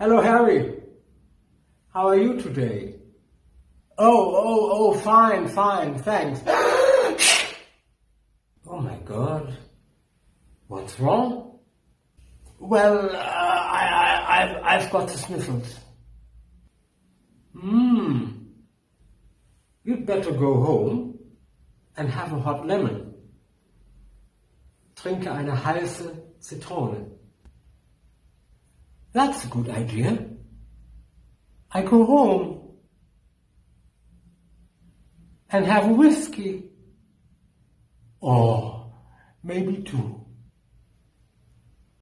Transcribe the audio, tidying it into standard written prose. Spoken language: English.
Hello Harry, how are you today? Oh, fine, thanks. Oh my God, what's wrong? Well, I've got the sniffles. You'd better go home and have a hot lemon. Trinke, eine heiße, Zitrone. That's a good idea. I go home and have a whisky. Or maybe two.